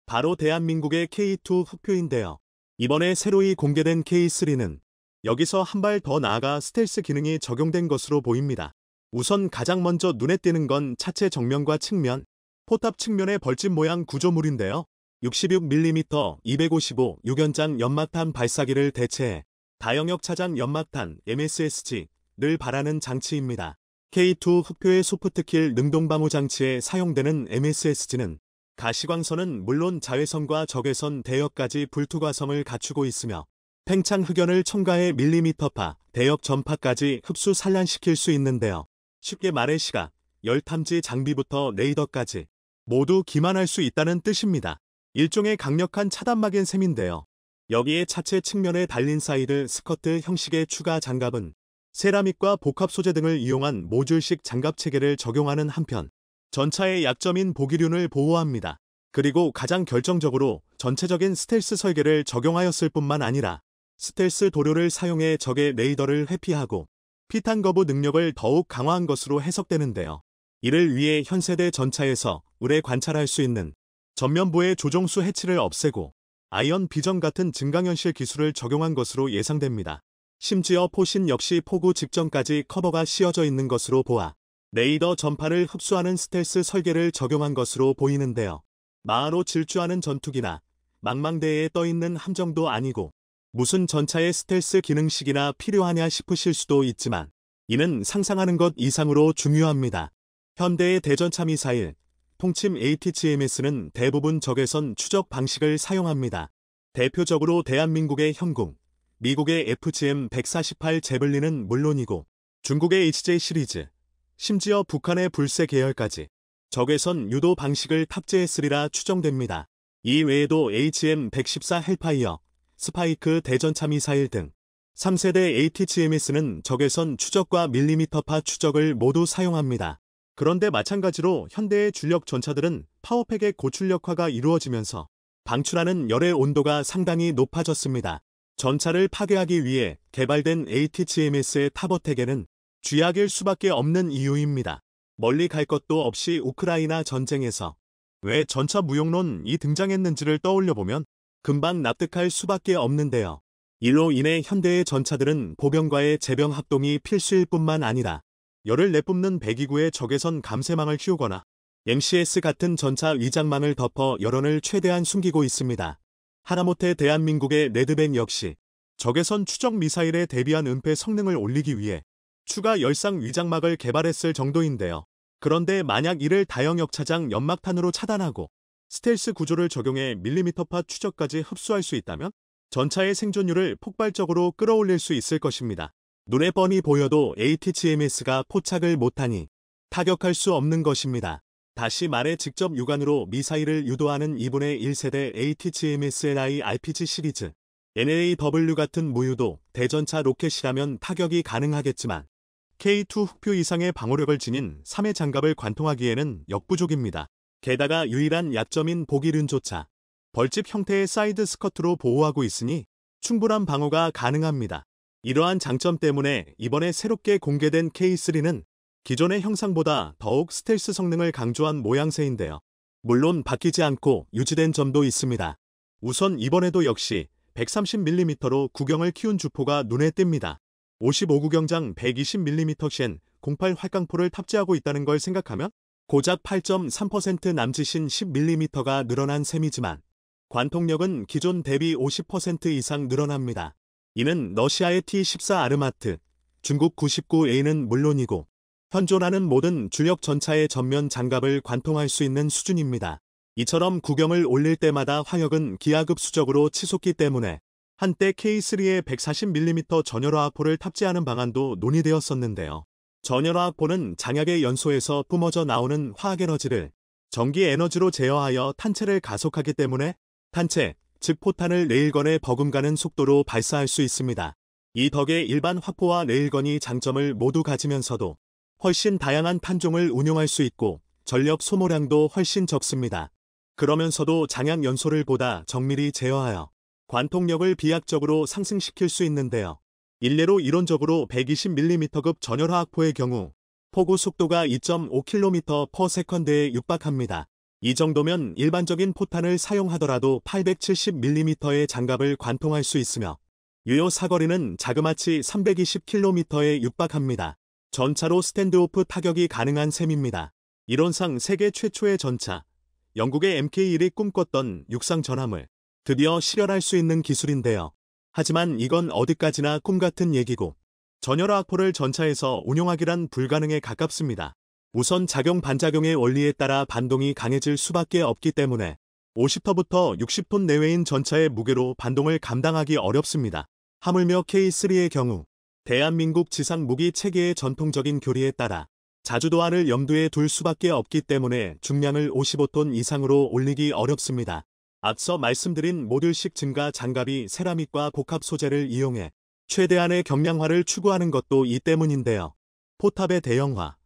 바로 대한민국의 K2 흑표인데요. 이번에 새로이 공개된 K3는 여기서 한 발 더 나아가 스텔스 기능이 적용된 것으로 보입니다. 우선 가장 먼저 눈에 띄는 건 차체 정면과 측면, 포탑 측면의 벌집 모양 구조물인데요. 66mm 255 6연장 연막탄 발사기를 대체해 다영역 차장 연막탄 MSSG를 발하는 장치입니다. K2 흑표의 소프트킬 능동방호 장치에 사용되는 MSSG는 가시광선은 물론 자외선과 적외선 대역까지 불투과성을 갖추고 있으며 팽창 흑연을 첨가해 밀리미터파, 대역 전파까지 흡수 산란시킬 수 있는데요. 쉽게 말해 시각, 열 탐지 장비부터 레이더까지 모두 기만할 수 있다는 뜻입니다. 일종의 강력한 차단막인 셈인데요. 여기에 차체 측면에 달린 사이드 스커트 형식의 추가 장갑은 세라믹과 복합 소재 등을 이용한 모듈식 장갑 체계를 적용하는 한편 전차의 약점인 보기륜을 보호합니다. 그리고 가장 결정적으로 전체적인 스텔스 설계를 적용하였을 뿐만 아니라 스텔스 도료를 사용해 적의 레이더를 회피하고 피탄 거부 능력을 더욱 강화한 것으로 해석되는데요. 이를 위해 현세대 전차에서 오래 관찰할 수 있는 전면부의 조종수 해치를 없애고 아이언 비전 같은 증강현실 기술을 적용한 것으로 예상됩니다. 심지어 포신 역시 포구 직전까지 커버가 씌워져 있는 것으로 보아 레이더 전파를 흡수하는 스텔스 설계를 적용한 것으로 보이는데요. 마하로 질주하는 전투기나 망망대해에 떠있는 함정도 아니고 무슨 전차의 스텔스 기능식이나 필요하냐 싶으실 수도 있지만 이는 상상하는 것 이상으로 중요합니다. 현대의 대전차 미사일, 통침 ATGMS는 대부분 적외선 추적 방식을 사용합니다. 대표적으로 대한민국의 현궁, 미국의 FGM-148 제블린은 물론이고 중국의 HJ 시리즈, 심지어 북한의 불새 계열까지 적외선 유도 방식을 탑재했으리라 추정됩니다. 이 외에도 HM-114 헬파이어, 스파이크 대전차 미사일 등 3세대 ATGMS는 적외선 추적과 밀리미터파 추적을 모두 사용합니다. 그런데 마찬가지로 현대의 주력 전차들은 파워팩의 고출력화가 이루어지면서 방출하는 열의 온도가 상당히 높아졌습니다. 전차를 파괴하기 위해 개발된 ATGMS의 탑어택에는 쥐약일 수밖에 없는 이유입니다. 멀리 갈 것도 없이 우크라이나 전쟁에서 왜 전차 무용론이 등장했는지를 떠올려보면 금방 납득할 수밖에 없는데요. 이로 인해 현대의 전차들은 보병과의 제병 합동이 필수일 뿐만 아니라 열을 내뿜는 배기구의 적외선 감쇄망을 씌우거나 MCS 같은 전차 위장망을 덮어 여론을 최대한 숨기고 있습니다. 하다못해 대한민국의 레드백 역시 적외선 추적 미사일에 대비한 은폐 성능을 올리기 위해 추가 열상 위장막을 개발했을 정도인데요. 그런데 만약 이를 다형 역차장 연막탄으로 차단하고 스텔스 구조를 적용해 밀리미터파 추적까지 흡수할 수 있다면 전차의 생존율을 폭발적으로 끌어올릴 수 있을 것입니다. 눈에 뻔히 보여도 ATGMS가 포착을 못하니 타격할 수 없는 것입니다. 다시 말해 직접 육안으로 미사일을 유도하는 2분의 1세대 ATGMS-LI RPG 시리즈 NAW 같은 무유도 대전차 로켓이라면 타격이 가능하겠지만 K2 흑표 이상의 방어력을 지닌 3회 장갑을 관통하기에는 역부족입니다. 게다가 유일한 약점인 보기륜조차 벌집 형태의 사이드 스커트로 보호하고 있으니 충분한 방어가 가능합니다. 이러한 장점 때문에 이번에 새롭게 공개된 K3는 기존의 형상보다 더욱 스텔스 성능을 강조한 모양새인데요. 물론 바뀌지 않고 유지된 점도 있습니다. 우선 이번에도 역시 130mm로 구경을 키운 주포가 눈에 띕니다. 55구경장 120mm 셴 08 활강포를 탑재하고 있다는 걸 생각하면 고작 8.3% 남짓인 10mm가 늘어난 셈이지만 관통력은 기존 대비 50% 이상 늘어납니다. 이는 러시아의 T-14 아르마트, 중국 99A는 물론이고 현존하는 모든 주력 전차의 전면 장갑을 관통할 수 있는 수준입니다. 이처럼 구경을 올릴 때마다 화력은 기하급수적으로 치솟기 때문에 한때 K3에 140mm 전열화학포를 탑재하는 방안도 논의되었었는데요. 전열화학포는 장약의 연소에서 뿜어져 나오는 화학에너지를 전기에너지로 제어하여 탄체를 가속하기 때문에 탄체, 즉 포탄을 레일건에 버금가는 속도로 발사할 수 있습니다. 이 덕에 일반 화포와 레일건이 장점을 모두 가지면서도 훨씬 다양한 탄종을 운용할 수 있고 전력 소모량도 훨씬 적습니다. 그러면서도 장약 연소를 보다 정밀히 제어하여 관통력을 비약적으로 상승시킬 수 있는데요. 일례로 이론적으로 120mm급 전열화학포의 경우 포구 속도가 2.5km/s에 육박합니다. 이 정도면 일반적인 포탄을 사용하더라도 870mm의 장갑을 관통할 수 있으며 유효 사거리는 자그마치 320km에 육박합니다. 전차로 스탠드오프 타격이 가능한 셈입니다. 이론상 세계 최초의 전차, 영국의 MK1이 꿈꿨던 육상 전함을 드디어 실현할 수 있는 기술인데요. 하지만 이건 어디까지나 꿈같은 얘기고 전열화학포를 전차에서 운용하기란 불가능에 가깝습니다. 우선 작용-반작용의 원리에 따라 반동이 강해질 수밖에 없기 때문에 50톤부터 60톤 내외인 전차의 무게로 반동을 감당하기 어렵습니다. 하물며 K3의 경우 대한민국 지상 무기 체계의 전통적인 교리에 따라 자주도안을 염두에 둘 수밖에 없기 때문에 중량을 55톤 이상으로 올리기 어렵습니다. 앞서 말씀드린 모듈식 증가 장갑이 세라믹과 복합 소재를 이용해 최대한의 경량화를 추구하는 것도 이 때문인데요. 포탑의 대형화,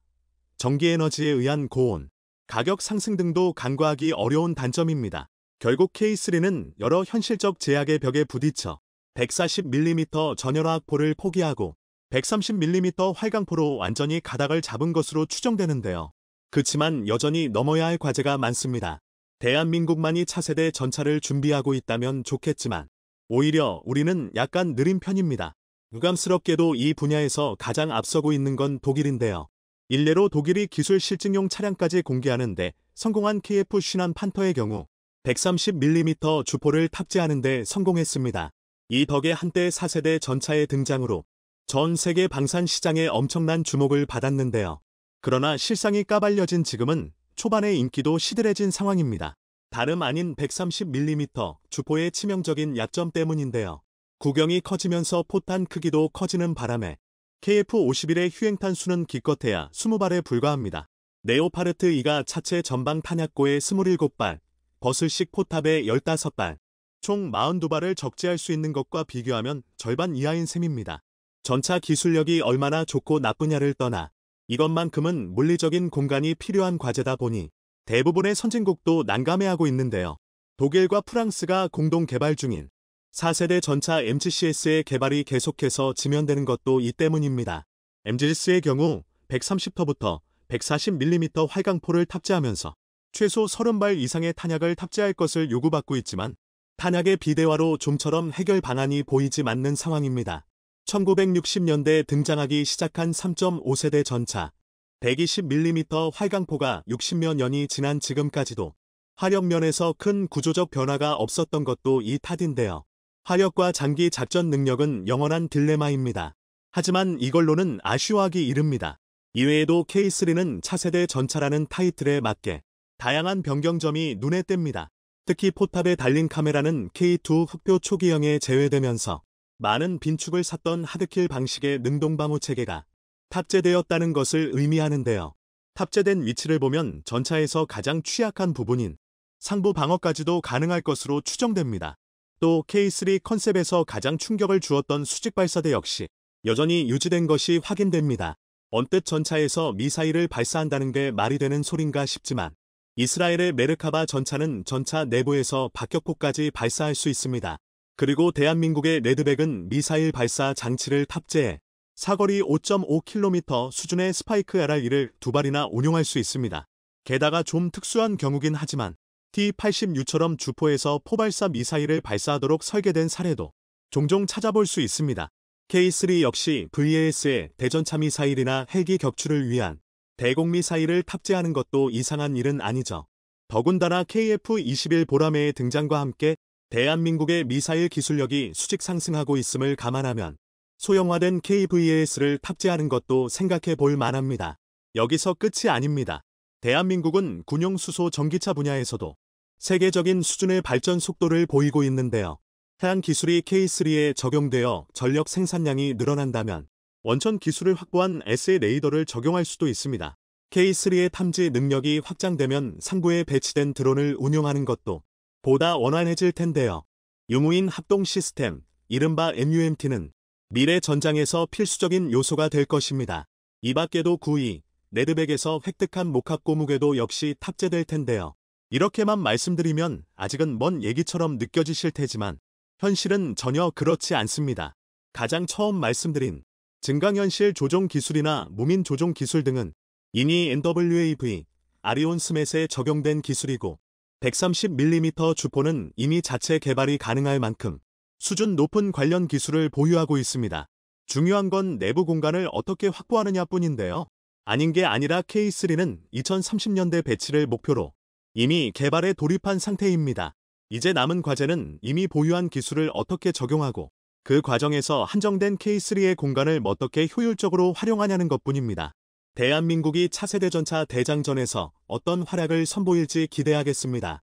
전기에너지에 의한 고온, 가격 상승 등도 간과하기 어려운 단점입니다. 결국 K3는 여러 현실적 제약의 벽에 부딪혀 140mm 전열화학포를 포기하고 130mm 활강포로 완전히 가닥을 잡은 것으로 추정되는데요. 그치만 여전히 넘어야 할 과제가 많습니다. 대한민국만이 차세대 전차를 준비하고 있다면 좋겠지만 오히려 우리는 약간 느린 편입니다. 유감스럽게도 이 분야에서 가장 앞서고 있는 건 독일인데요. 일례로 독일이 기술 실증용 차량까지 공개하는데 성공한 KF-51 판터의 경우 130mm 주포를 탑재하는 데 성공했습니다. 이 덕에 한때 4세대 전차의 등장으로 전 세계 방산 시장에 엄청난 주목을 받았는데요. 그러나 실상이 까발려진 지금은 초반의 인기도 시들해진 상황입니다. 다름 아닌 130mm 주포의 치명적인 약점 때문인데요. 구경이 커지면서 포탄 크기도 커지는 바람에 KF-51의 휴행탄 수는 기껏해야 20발에 불과합니다. 네오파르트 2가 차체 전방 탄약고에 27발, 버슬식 포탑에 15발, 총 42발을 적재할 수 있는 것과 비교하면 절반 이하인 셈입니다. 전차 기술력이 얼마나 좋고 나쁘냐를 떠나 이것만큼은 물리적인 공간이 필요한 과제다 보니 대부분의 선진국도 난감해하고 있는데요. 독일과 프랑스가 공동 개발 중인 4세대 전차 MGCS의 개발이 계속해서 지연되는 것도 이 때문입니다. MGCS의 경우 130터부터 140mm 활강포를 탑재하면서 최소 30발 이상의 탄약을 탑재할 것을 요구받고 있지만 탄약의 비대화로 좀처럼 해결 방안이 보이지 않는 상황입니다. 1960년대 등장하기 시작한 3.5세대 전차, 120mm 활강포가 60여 년이 지난 지금까지도 화력면에서 큰 구조적 변화가 없었던 것도 이 탓인데요. 화력과 장기 작전 능력은 영원한 딜레마입니다. 하지만 이걸로는 아쉬워하기 이릅니다. 이외에도 K3는 차세대 전차라는 타이틀에 맞게 다양한 변경점이 눈에 띕니다. 특히 포탑에 달린 카메라는 K2 흑표 초기형에 제외되면서 많은 빈축을 샀던 하드킬 방식의 능동방호 체계가 탑재되었다는 것을 의미하는데요. 탑재된 위치를 보면 전차에서 가장 취약한 부분인 상부 방어까지도 가능할 것으로 추정됩니다. 또 K3 컨셉에서 가장 충격을 주었던 수직 발사대 역시 여전히 유지된 것이 확인됩니다. 언뜻 전차에서 미사일을 발사한다는 게 말이 되는 소린가 싶지만 이스라엘의 메르카바 전차는 전차 내부에서 박격포까지 발사할 수 있습니다. 그리고 대한민국의 레드백은 미사일 발사 장치를 탑재해 사거리 5.5km 수준의 스파이크 LR1을 2발이나 운용할 수 있습니다. 게다가 좀 특수한 경우긴 하지만 T-86처럼 주포에서 포발사 미사일을 발사하도록 설계된 사례도 종종 찾아볼 수 있습니다. K3 역시 VAS의 대전차 미사일이나 헬기 격추를 위한 대공 미사일을 탑재하는 것도 이상한 일은 아니죠. 더군다나 KF-21 보라매의 등장과 함께 대한민국의 미사일 기술력이 수직 상승하고 있음을 감안하면 소형화된 KVAS를 탑재하는 것도 생각해 볼 만합니다. 여기서 끝이 아닙니다. 대한민국은 군용 수소 전기차 분야에서도 세계적인 수준의 발전 속도를 보이고 있는데요. 해안 기술이 K3에 적용되어 전력 생산량이 늘어난다면 원천 기술을 확보한 SA 레이더를 적용할 수도 있습니다. K3의 탐지 능력이 확장되면 상부에 배치된 드론을 운용하는 것도 보다 원활해질 텐데요. 유무인 합동 시스템, 이른바 MUMT는 미래 전장에서 필수적인 요소가 될 것입니다. 이 밖에도 9.2, 레드백에서 획득한 목합 고무궤도 역시 탑재될 텐데요. 이렇게만 말씀드리면 아직은 먼 얘기처럼 느껴지실 테지만 현실은 전혀 그렇지 않습니다. 가장 처음 말씀드린 증강현실 조종 기술이나 무민 조종 기술 등은 이니 NWAV, 아리온 스맷에 적용된 기술이고 130mm 주포는 이미 자체 개발이 가능할 만큼 수준 높은 관련 기술을 보유하고 있습니다. 중요한 건 내부 공간을 어떻게 확보하느냐 뿐인데요. 아닌 게 아니라 K3는 2030년대 배치를 목표로 이미 개발에 돌입한 상태입니다. 이제 남은 과제는 이미 보유한 기술을 어떻게 적용하고 그 과정에서 한정된 K3의 공간을 어떻게 효율적으로 활용하냐는 것뿐입니다. 대한민국이 차세대 전차 대장전에서 어떤 활약을 선보일지 기대하겠습니다.